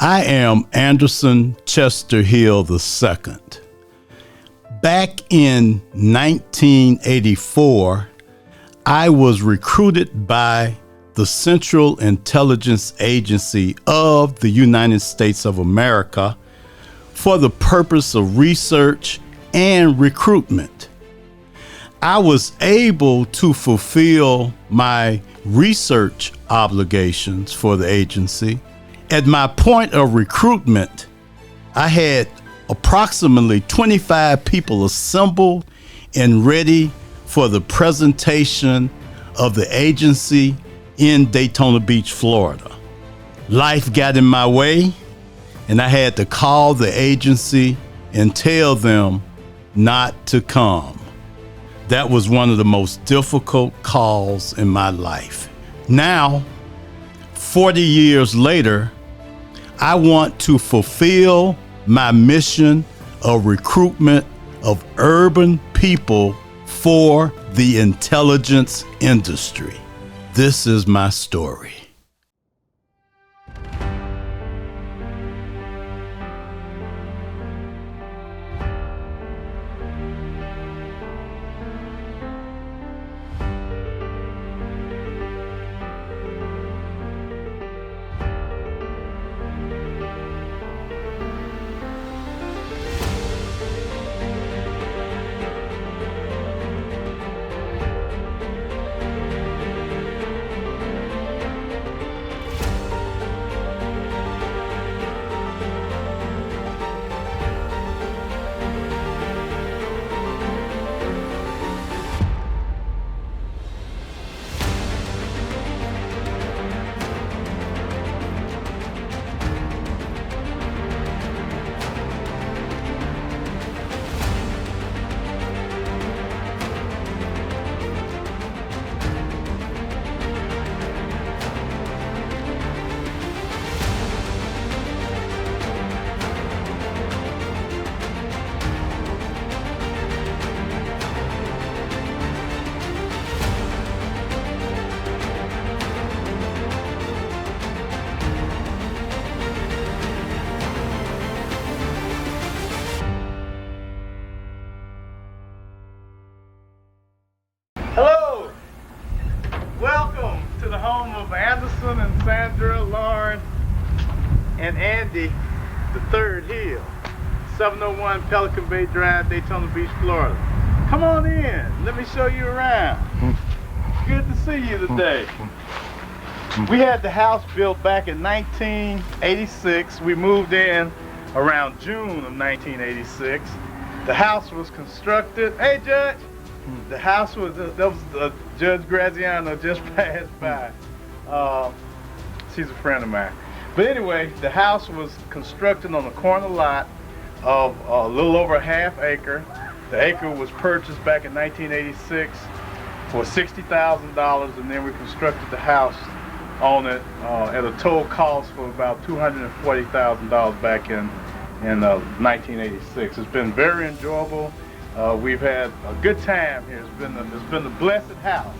I am Anderson Chester Hill II. Back in 1984, I was recruited by the Central Intelligence Agency of the United States of America for the purpose of research and recruitment. I was able to fulfill my research obligations for the agency. At my point of recruitment, I had approximately 25 people assembled and ready for the presentation of the agency in Daytona Beach, Florida. Life got in my way, and I had to call the agency and tell them not to come. That was one of the most difficult calls in my life. Now, 40 years later, I want to fulfill my mission of recruitment of urban people for the intelligence industry. This is my story. Hello, welcome to the home of Anderson and Sandra, Lauren, and Andy, the third Hill, 701 Pelican Bay Drive, Daytona Beach, Florida. Come on in, let me show you around. Good to see you today. We had the house built back in 1986. We moved in around June of 1986. The house was constructed, hey Judge, the house was, that was Judge Graziano just passed by. She's a friend of mine. But anyway, the house was constructed on a corner lot of a little over a half acre. The acre was purchased back in 1986 for $60,000, and then we constructed the house on it at a total cost for about $240,000 back in 1986. It's been very enjoyable. We've had a good time here. It's been a blessed house.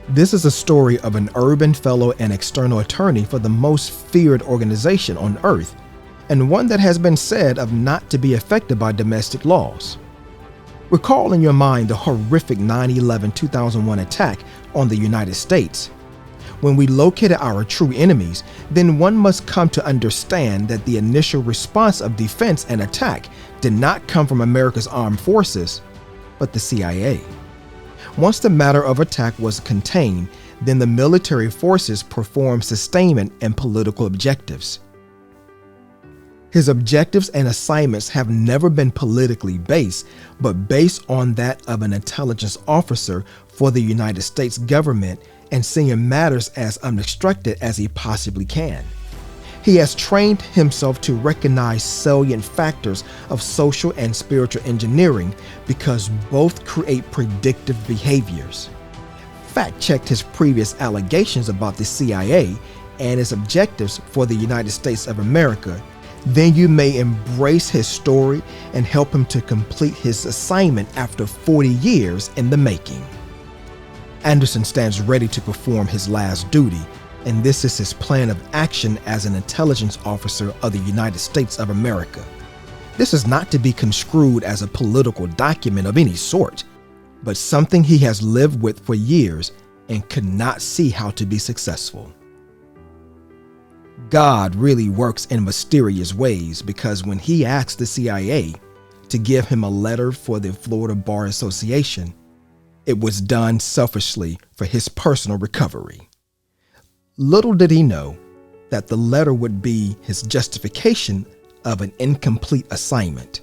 This is a story of an urban fellow and external attorney for the most feared organization on earth, and one that has been said of not to be affected by domestic laws. Recall in your mind the horrific 9/11/2001 attack on the United States. When we located our true enemies, then one must come to understand that the initial response of defense and attack did not come from America's armed forces, but the CIA. Once the matter of attack was contained, then the military forces performed sustainment and political objectives. His objectives and assignments have never been politically based, but based on that of an intelligence officer for the United States government and seeing matters as unobstructed as he possibly can. He has trained himself to recognize salient factors of social and spiritual engineering because both create predictive behaviors. Fact-checked his previous allegations about the CIA and its objectives for the United States of America, then you may embrace his story and help him to complete his assignment after 40 years in the making. Anderson stands ready to perform his last duty, and this is his plan of action as an intelligence officer of the United States of America. This is not to be construed as a political document of any sort, but something he has lived with for years and could not see how to be successful. God really works in mysterious ways, because when he asked the CIA to give him a letter for the Florida Bar Association, it was done selfishly for his personal recovery. Little did he know that the letter would be his justification of an incomplete assignment.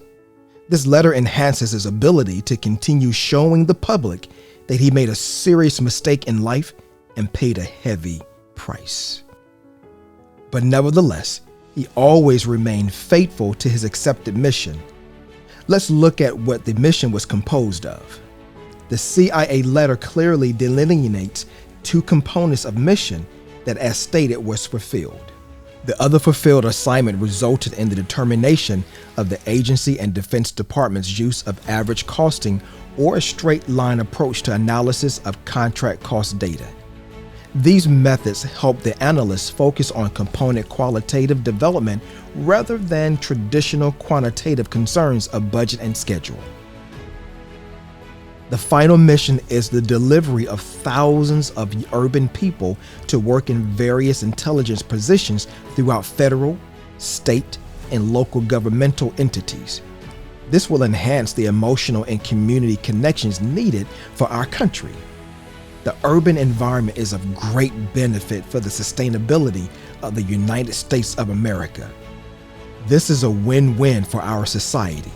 This letter enhances his ability to continue showing the public that he made a serious mistake in life and paid a heavy price. But nevertheless, he always remained faithful to his accepted mission. Let's look at what the mission was composed of. The CIA letter clearly delineates two components of mission that, as stated, was fulfilled. The other fulfilled assignment resulted in the determination of the agency and Defense Department's use of average costing, or a straight line approach to analysis of contract cost data. These methods help the analysts focus on component qualitative development rather than traditional quantitative concerns of budget and schedule. The final mission is the delivery of thousands of urban people to work in various intelligence positions throughout federal, state, and local governmental entities. This will enhance the emotional and community connections needed for our country. The urban environment is of great benefit for the sustainability of the United States of America. This is a win-win for our society.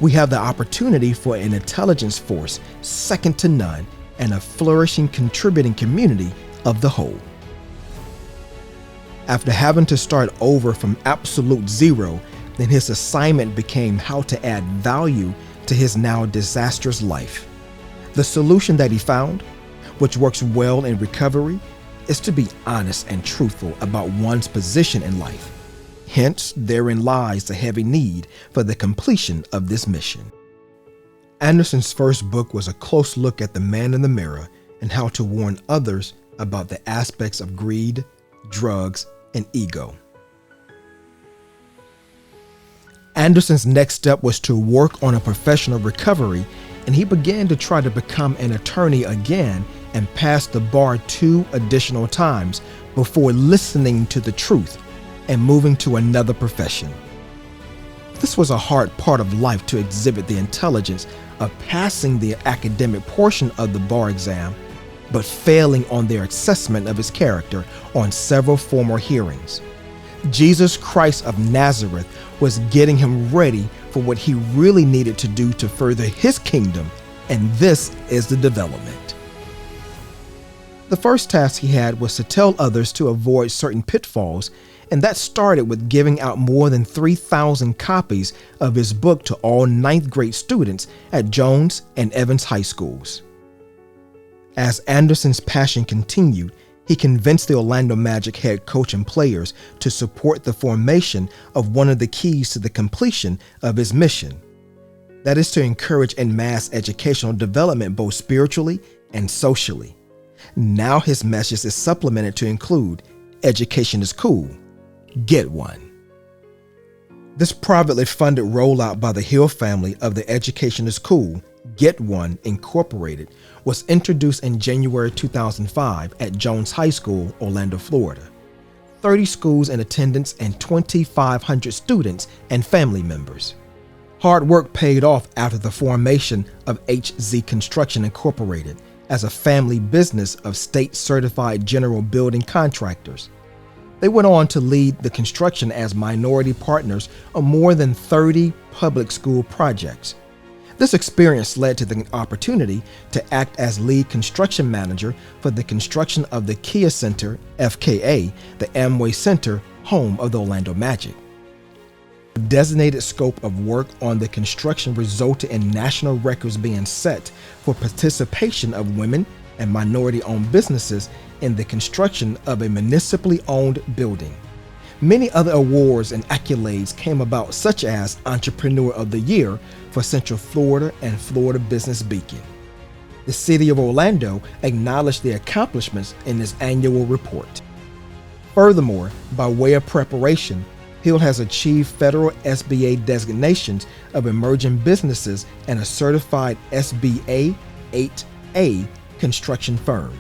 We have the opportunity for an intelligence force second to none and a flourishing contributing community of the whole. After having to start over from absolute zero, then his assignment became how to add value to his now disastrous life. The solution that he found, which works well in recovery, is to be honest and truthful about one's position in life. Hence, therein lies the heavy need for the completion of this mission. Anderson's first book was a close look at the man in the mirror and how to warn others about the aspects of greed, drugs, and ego. Anderson's next step was to work on a professional recovery, and he began to try to become an attorney again and passed the bar 2 additional times before listening to the truth and moving to another profession. This was a hard part of life to exhibit the intelligence of passing the academic portion of the bar exam, but failing on their assessment of his character on several former hearings. Jesus Christ of Nazareth was getting him ready for what he really needed to do to further his kingdom, and this is the development. The first task he had was to tell others to avoid certain pitfalls, and that started with giving out more than 3,000 copies of his book to all 9th grade students at Jones and Evans high schools. As Anderson's passion continued, he convinced the Orlando Magic head coach and players to support the formation of one of the keys to the completion of his mission. That is to encourage en masse educational development both spiritually and socially. Now his message is supplemented to include, education is cool, get one. This privately funded rollout by the Hill family of the Education is Cool, Get One Incorporated was introduced in January 2005 at Jones High School, Orlando, Florida. 30 schools in attendance and 2,500 students and family members. Hard work paid off after the formation of HZ Construction Incorporated as a family business of state-certified general building contractors. They went on to lead the construction as minority partners on more than 30 public school projects. This experience led to the opportunity to act as lead construction manager for the construction of the Kia Center, FKA, the Amway Center, home of the Orlando Magic. The designated scope of work on the construction resulted in national records being set for participation of women and minority-owned businesses in the construction of a municipally owned building. Many other awards and accolades came about, such as Entrepreneur of the Year for Central Florida and Florida Business Beacon. The city of Orlando acknowledged the accomplishments in its annual report. Furthermore, by way of preparation, Hill has achieved federal SBA designations of emerging businesses and a certified SBA 8A construction firm.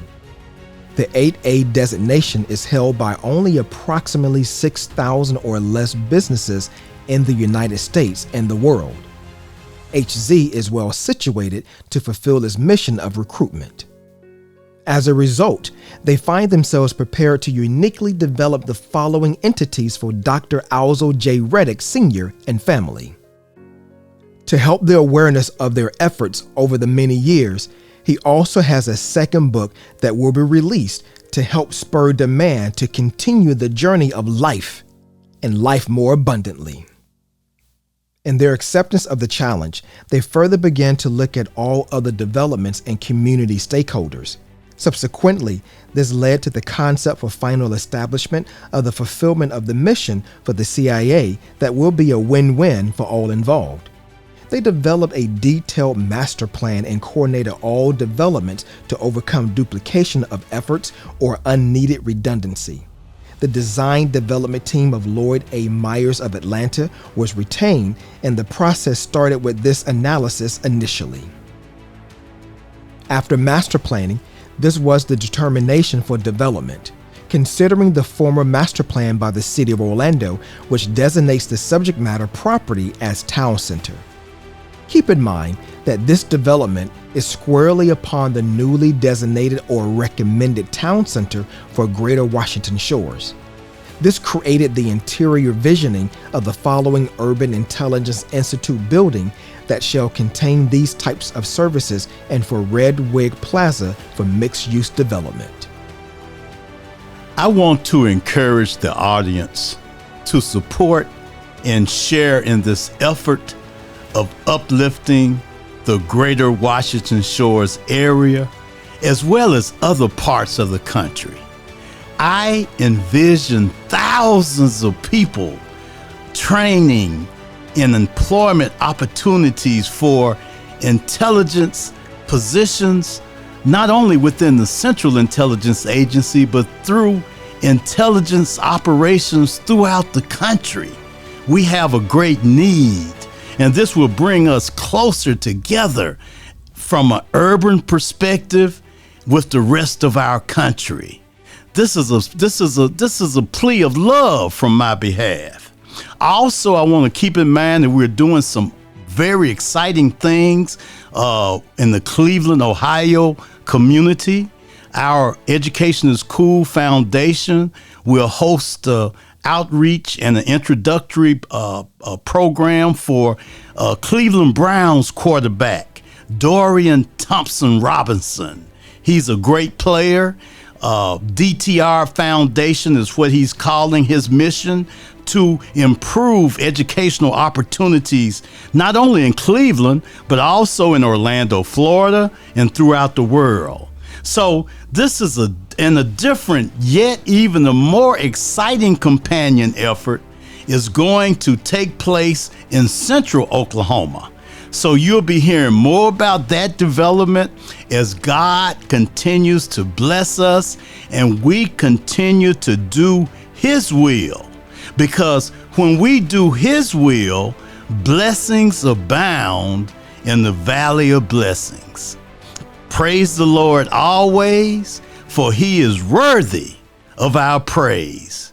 The 8A designation is held by only approximately 6,000 or less businesses in the United States and the world. HZ is well situated to fulfill its mission of recruitment. As a result, they find themselves prepared to uniquely develop the following entities for Dr. Alzo J. Reddick Sr. and family. To help the awareness of their efforts over the many years, he also has a second book that will be released to help spur demand to continue the journey of life and life more abundantly. In their acceptance of the challenge, they further began to look at all other developments and community stakeholders. Subsequently, this led to the concept for final establishment of the fulfillment of the mission for the CIA that will be a win-win for all involved. They developed a detailed master plan and coordinated all developments to overcome duplication of efforts or unneeded redundancy. The design development team of Lloyd A. Myers of Atlanta was retained, and the process started with this analysis initially. After master planning, this was the determination for development. Considering the former master plan by the City of Orlando, which designates the subject matter property as Town Center. Keep in mind that this development is squarely upon the newly designated or recommended Town Center for Greater Washington Shores. This created the interior visioning of the following Urban Intelligence Institute building that shall contain these types of services and for Red Wig Plaza for mixed-use development. I want to encourage the audience to support and share in this effort of uplifting the Greater Washington Shores area, as well as other parts of the country. I envision thousands of people training in employment opportunities for intelligence positions, not only within the Central Intelligence Agency, but through intelligence operations throughout the country. We have a great need, and this will bring us closer together from an urban perspective with the rest of our country. This is a plea of love from my behalf. Also, I want to keep in mind that we're doing some very exciting things in the Cleveland, Ohio community. Our Education is Cool Foundation will host outreach and an introductory program for Cleveland Browns quarterback Dorian Thompson-Robinson. He's a great player. DTR Foundation is what he's calling his mission, to improve educational opportunities, not only in Cleveland, but also in Orlando, Florida, and throughout the world. So this is a different, yet even a more exciting companion effort is going to take place in Central Oklahoma. So you'll be hearing more about that development as God continues to bless us and we continue to do His will. Because when we do His will, blessings abound in the valley of blessings. Praise the Lord always, for He is worthy of our praise.